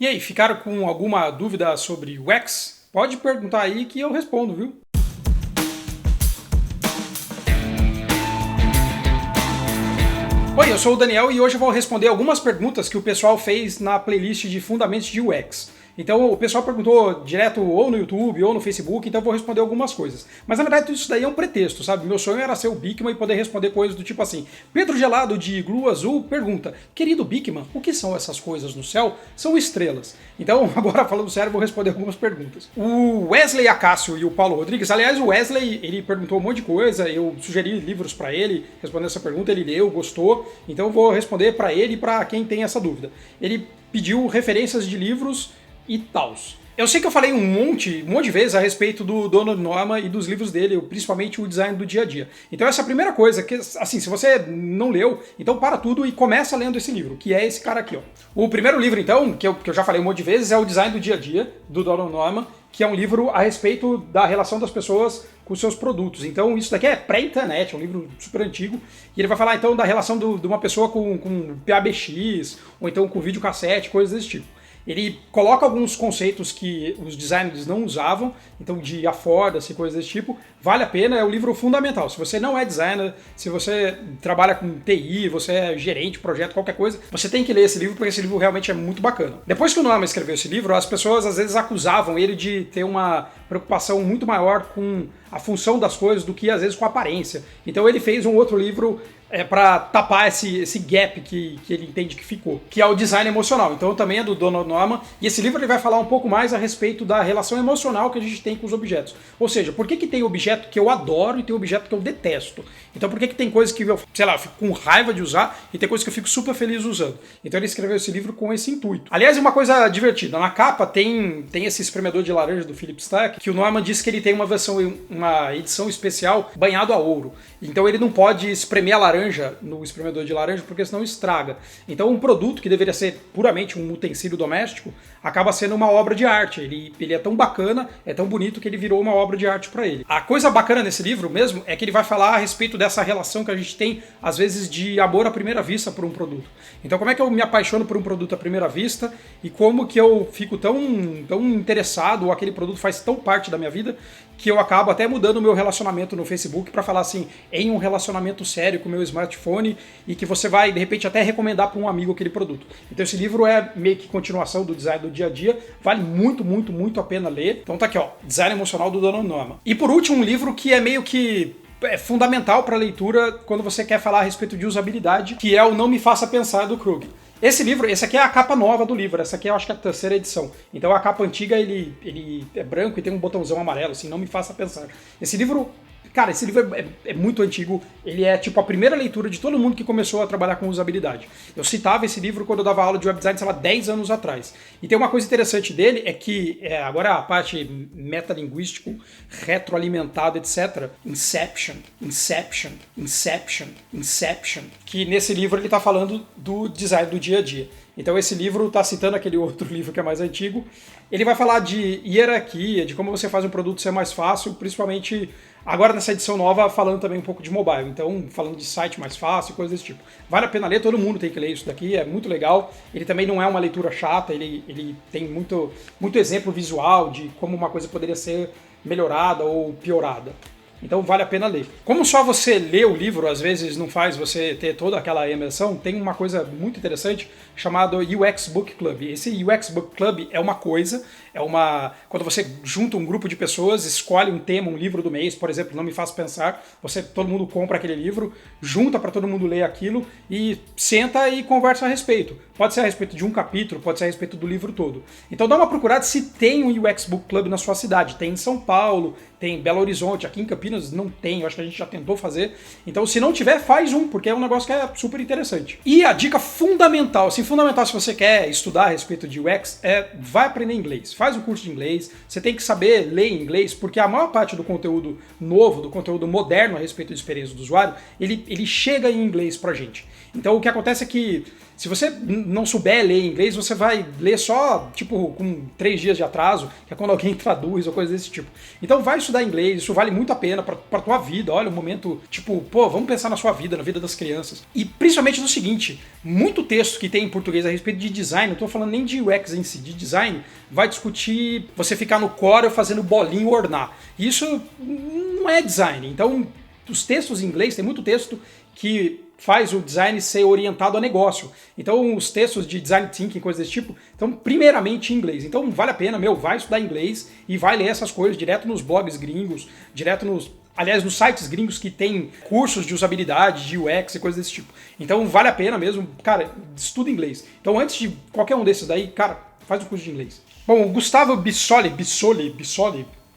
E aí, ficaram com alguma dúvida sobre UX? Pode perguntar aí que eu respondo, viu? Oi, eu sou o Daniel e hoje eu vou responder algumas perguntas que o pessoal fez na playlist de Fundamentos de UX. Então o pessoal perguntou direto ou no YouTube ou no Facebook, então eu vou responder algumas coisas. Mas na verdade isso daí é um pretexto, sabe? Meu sonho era ser o Bikman e poder responder coisas do tipo assim: Pedro Gelado de Iglu Azul pergunta: querido Bikman, o que são essas coisas no céu? São estrelas. Então agora falando sério, eu vou responder algumas perguntas. O Wesley Acácio e o Paulo Rodrigues, aliás o Wesley, ele perguntou um monte de coisa, eu sugeri livros para ele respondendo essa pergunta, ele leu, gostou, então eu vou responder para ele e para quem tem essa dúvida. Ele pediu referências de livros e tals. Eu sei que eu falei um monte de vezes a respeito do Donald Norman e dos livros dele, principalmente o design do dia a dia. Então essa é a primeira coisa, que assim, se você não leu, então para tudo e começa lendo esse livro, que é esse cara aqui, ó. O primeiro livro, então, que eu já falei um monte de vezes, é o Design do Dia a Dia, do Donald Norman, que é um livro a respeito da relação das pessoas com seus produtos. Então isso daqui é pré-internet, é um livro super antigo, e ele vai falar então da relação de uma pessoa com PABX, ou então com videocassete, coisas desse tipo. Ele coloca alguns conceitos que os designers não usavam, então de affordance e coisas desse tipo. Vale a pena, é um livro fundamental. Se você não é designer, se você trabalha com TI, você é gerente, projeto, qualquer coisa, você tem que ler esse livro, porque esse livro realmente é muito bacana. Depois que o Norman escreveu esse livro, as pessoas às vezes acusavam ele de ter uma preocupação muito maior com a função das coisas do que às vezes com a aparência. Então ele fez um outro livro para tapar esse gap que ele entende que ficou, que é o design emocional. Então também é do Donald Norman, e esse livro ele vai falar um pouco mais a respeito da relação emocional que a gente tem com os objetos. Ou seja, por que tem objeto que eu adoro e tem objeto que eu detesto? Então por que tem coisas que eu, sei lá, fico com raiva de usar e tem coisas que eu fico super feliz usando? Então ele escreveu esse livro com esse intuito. Aliás, uma coisa divertida, na capa tem esse espremedor de laranja do Philip Stark, que o Norman disse que ele tem uma edição especial banhado a ouro. Então ele não pode espremer a laranja no espremedor de laranja, porque senão estraga. Então um produto que deveria ser puramente um utensílio doméstico acaba sendo uma obra de arte. Ele é tão bacana, é tão bonito que ele virou uma obra de arte para ele. A coisa bacana nesse livro mesmo é que ele vai falar a respeito dessa relação que a gente tem, às vezes, de amor à primeira vista por um produto. Então como é que eu me apaixono por um produto à primeira vista e como que eu fico tão interessado, ou aquele produto faz tão parte da minha vida, que eu acabo até mudando o meu relacionamento no Facebook para falar assim, em um relacionamento sério com o meu smartphone, e que você vai, de repente, até recomendar para um amigo aquele produto. Então esse livro é meio que continuação do design do dia a dia, vale muito a pena ler. Então tá aqui, ó, Design Emocional do Donald Norman. E por último, um livro que é meio que fundamental para leitura quando você quer falar a respeito de usabilidade, que é o Não Me Faça Pensar, do Krug. Esse livro, esse aqui é a capa nova do livro, essa aqui eu acho que é a terceira edição. Então a capa antiga ele é branco e tem um botãozão amarelo, assim, Não Me Faça Pensar. Esse livro, cara, esse livro é muito antigo, ele é tipo a primeira leitura de todo mundo que começou a trabalhar com usabilidade. Eu citava esse livro quando eu dava aula de web design, sei lá, 10 anos atrás. E tem uma coisa interessante dele, é que, agora a parte metalinguístico, retroalimentado, etc. Inception, que nesse livro ele está falando do design do dia a dia. Então esse livro está citando aquele outro livro que é mais antigo. Ele vai falar de hierarquia, de como você faz um produto ser mais fácil, principalmente agora nessa edição nova falando também um pouco de mobile. Então falando de site mais fácil, coisas desse tipo. Vale a pena ler, todo mundo tem que ler isso daqui, é muito legal. Ele também não é uma leitura chata, ele tem muito exemplo visual de como uma coisa poderia ser melhorada ou piorada. Então vale a pena ler. Como só você ler o livro às vezes não faz você ter toda aquela imersão, tem uma coisa muito interessante chamada UX Book Club. Esse UX Book Club é uma coisa, quando você junta um grupo de pessoas, escolhe um tema, um livro do mês, por exemplo, Não Me Faça Pensar, todo mundo compra aquele livro, junta para todo mundo ler aquilo e senta e conversa a respeito. Pode ser a respeito de um capítulo, pode ser a respeito do livro todo. Então dá uma procurada se tem um UX Book Club na sua cidade. Tem em São Paulo, tem em Belo Horizonte, aqui em Campinas não tem, eu acho que a gente já tentou fazer. Então se não tiver, faz um, porque é um negócio que é super interessante. E a dica fundamental, assim, fundamental se você quer estudar a respeito de UX, vai aprender inglês. Faz um curso de inglês, você tem que saber ler em inglês, porque a maior parte do conteúdo novo, do conteúdo moderno a respeito da experiência do usuário, ele chega em inglês pra gente. Então o que acontece é que Se você não souber ler inglês, você vai ler só, tipo, com 3 dias de atraso, que é quando alguém traduz ou coisa desse tipo. Então vai estudar inglês, isso vale muito a pena pra tua vida. Olha, um momento, tipo, pô, vamos pensar na sua vida, na vida das crianças. E principalmente no seguinte, muito texto que tem em português a respeito de design, não tô falando nem de UX em si, de design, vai discutir você ficar no Corel fazendo bolinho ornar. Isso não é design. Então, os textos em inglês, tem muito texto que faz o design ser orientado a negócio. Então, os textos de design thinking, coisas desse tipo, estão primeiramente em inglês. Então, vale a pena, vai estudar inglês e vai ler essas coisas direto nos blogs gringos, direto nos sites gringos que tem cursos de usabilidade, de UX e coisas desse tipo. Então, vale a pena mesmo, cara, estuda inglês. Então, antes de qualquer um desses daí, cara, faz o curso de inglês. Bom, o Gustavo Bissoli,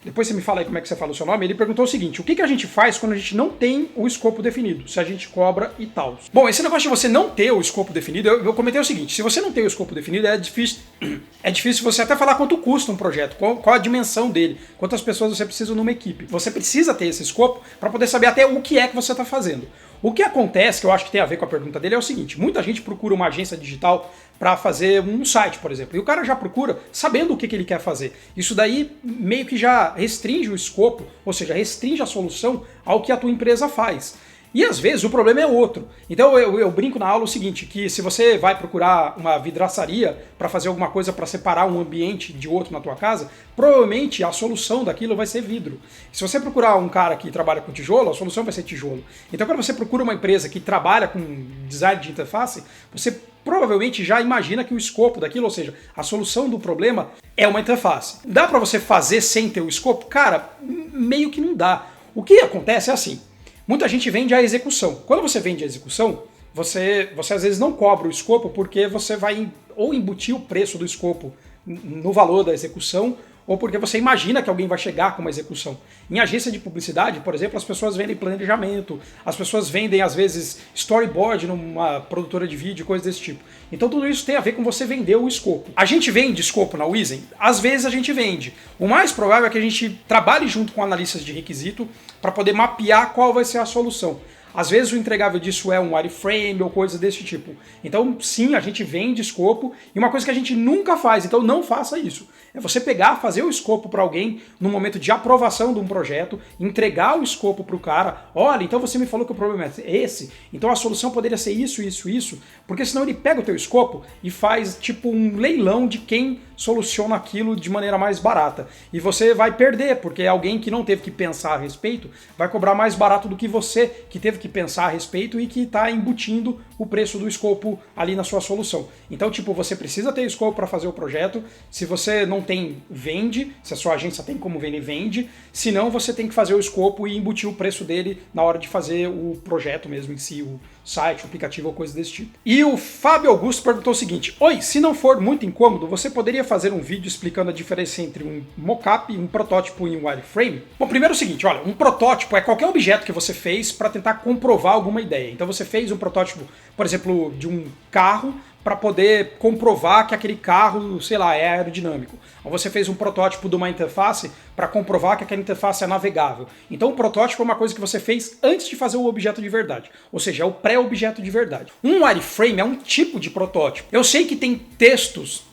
depois você me fala aí como é que você fala o seu nome, ele perguntou o seguinte: o que a gente faz quando a gente não tem o escopo definido? Se a gente cobra e tal. Bom, esse negócio de você não ter o escopo definido, eu comentei o seguinte: se você não tem o escopo definido, é difícil você até falar quanto custa um projeto, qual a dimensão dele, quantas pessoas você precisa numa equipe. Você precisa ter esse escopo para poder saber até o que é que você está fazendo. O que acontece, que eu acho que tem a ver com a pergunta dele, é o seguinte: muita gente procura uma agência digital para fazer um site, por exemplo, e o cara já procura sabendo o que ele quer fazer. Isso daí meio que já restringe o escopo, ou seja, restringe a solução ao que a tua empresa faz. E às vezes o problema é outro. Então eu brinco na aula o seguinte, que se você vai procurar uma vidraçaria para fazer alguma coisa para separar um ambiente de outro na tua casa, provavelmente a solução daquilo vai ser vidro. Se você procurar um cara que trabalha com tijolo, a solução vai ser tijolo. Então quando você procura uma empresa que trabalha com design de interface, você provavelmente já imagina que o escopo daquilo, ou seja, a solução do problema é uma interface. Dá para você fazer sem ter o escopo? Cara, meio que não dá. O que acontece é assim: muita gente vende a execução. Quando você vende a execução, você às vezes não cobra o escopo porque você vai ou embutir o preço do escopo no valor da execução, ou porque você imagina que alguém vai chegar com uma execução. Em agência de publicidade, por exemplo, as pessoas vendem planejamento, as pessoas vendem, às vezes, storyboard numa produtora de vídeo, coisas desse tipo. Então tudo isso tem a ver com você vender o escopo. A gente vende escopo na Wizen? Às vezes a gente vende. O mais provável é que a gente trabalhe junto com analistas de requisito para poder mapear qual vai ser a solução. Às vezes o entregável disso é um wireframe ou coisa desse tipo. Então, sim, a gente vende escopo, e uma coisa que a gente nunca faz, então não faça isso. É você pegar, fazer o escopo para alguém no momento de aprovação de um projeto, entregar o escopo para o cara. Olha, então você me falou que o problema é esse, então a solução poderia ser isso, isso, isso, porque senão ele pega o teu escopo e faz tipo um leilão de quem soluciona aquilo de maneira mais barata. E você vai perder, porque alguém que não teve que pensar a respeito vai cobrar mais barato do que você, que teve que pensar a respeito e que está embutindo o preço do escopo ali na sua solução. Então, tipo, você precisa ter escopo para fazer o projeto. Se você não tem, vende. Se a sua agência tem como vender, vende. Se não, você tem que fazer o escopo e embutir o preço dele na hora de fazer o projeto mesmo em si, o site, o aplicativo ou coisa desse tipo. E o Fábio Augusto perguntou o seguinte: oi, se não for muito incômodo, você poderia fazer um vídeo explicando a diferença entre um mockup, um protótipo e um wireframe? Bom, primeiro é o seguinte, olha, um protótipo é qualquer objeto que você fez para tentar comprovar alguma ideia. Então você fez um protótipo, por exemplo, de um carro, para poder comprovar que aquele carro, sei lá, é aerodinâmico. Ou você fez um protótipo de uma interface para comprovar que aquela interface é navegável. Então o protótipo é uma coisa que você fez antes de fazer o objeto de verdade. Ou seja, é o pré-objeto de verdade. Um wireframe é um tipo de protótipo. Eu sei que tem textos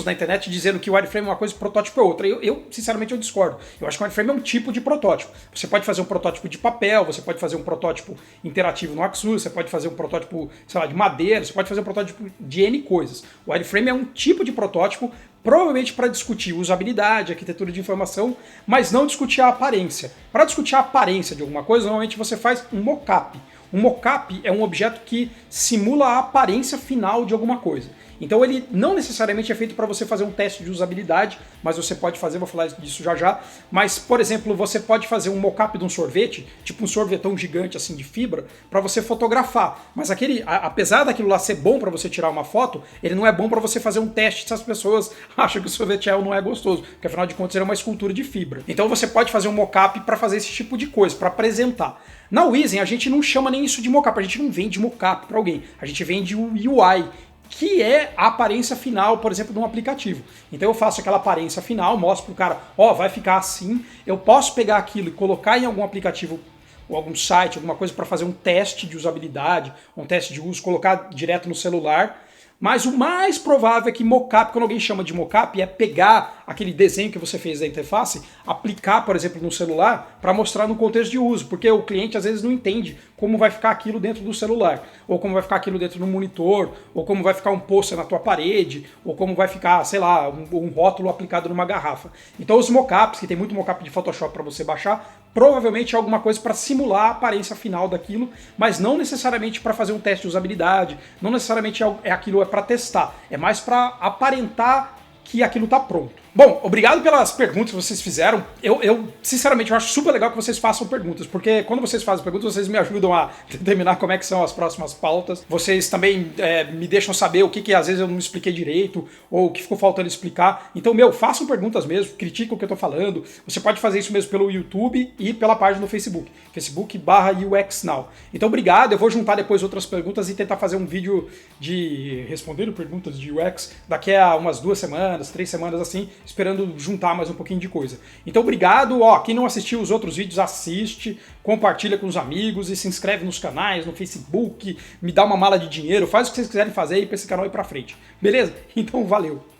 na internet dizendo que o wireframe é uma coisa e o protótipo é outra. Sinceramente, eu discordo. Eu acho que o wireframe é um tipo de protótipo. Você pode fazer um protótipo de papel, você pode fazer um protótipo interativo no Axus, você pode fazer um protótipo, sei lá, de madeira, você pode fazer um protótipo de N coisas. O wireframe é um tipo de protótipo, provavelmente para discutir usabilidade, arquitetura de informação, mas não discutir a aparência. Para discutir a aparência de alguma coisa, normalmente você faz um mockup. Um mockup é um objeto que simula a aparência final de alguma coisa. Então ele não necessariamente é feito para você fazer um teste de usabilidade, mas você pode fazer, vou falar disso já já, mas, por exemplo, você pode fazer um mockup de um sorvete, tipo um sorvetão gigante assim de fibra, para você fotografar. Mas apesar daquilo lá ser bom para você tirar uma foto, ele não é bom para você fazer um teste se as pessoas acham que o sorvete não é gostoso, porque afinal de contas ele é uma escultura de fibra. Então você pode fazer um mockup para fazer esse tipo de coisa, para apresentar. Na Wizen a gente não chama nem isso de mockup, a gente não vende mockup para alguém, a gente vende o UI, que é a aparência final, por exemplo, de um aplicativo. Então eu faço aquela aparência final, mostro pro cara, vai ficar assim, eu posso pegar aquilo e colocar em algum aplicativo ou algum site, alguma coisa para fazer um teste de usabilidade, um teste de uso, colocar direto no celular, Mas o mais provável é que mockup, quando alguém chama de mockup, é pegar aquele desenho que você fez da interface, aplicar, por exemplo, no celular, para mostrar no contexto de uso, porque o cliente às vezes não entende como vai ficar aquilo dentro do celular, ou como vai ficar aquilo dentro do monitor, ou como vai ficar um pôster na tua parede, ou como vai ficar, sei lá, um rótulo aplicado numa garrafa. Então os mockups, que tem muito mockup de Photoshop para você baixar, provavelmente é alguma coisa para simular a aparência final daquilo, mas não necessariamente para fazer um teste de usabilidade, não necessariamente aquilo é para testar, é mais para aparentar que aquilo está pronto. Bom, obrigado pelas perguntas que vocês fizeram. Sinceramente, eu acho super legal que vocês façam perguntas, porque quando vocês fazem perguntas, vocês me ajudam a determinar como é que são as próximas pautas. Vocês também me deixam saber o que às vezes eu não expliquei direito, ou o que ficou faltando explicar. Então, façam perguntas mesmo, critiquem o que eu tô falando. Você pode fazer isso mesmo pelo YouTube e pela página do Facebook, facebook.com/UXNow. Então, obrigado. Eu vou juntar depois outras perguntas e tentar fazer um vídeo de respondendo perguntas de UX daqui a umas 2 semanas, 3 semanas assim, esperando juntar mais um pouquinho de coisa. Então, obrigado. Quem não assistiu os outros vídeos, assiste, compartilha com os amigos e se inscreve nos canais, no Facebook, me dá uma mala de dinheiro, faz o que vocês quiserem fazer aí pra esse canal ir pra frente. Beleza? Então, valeu!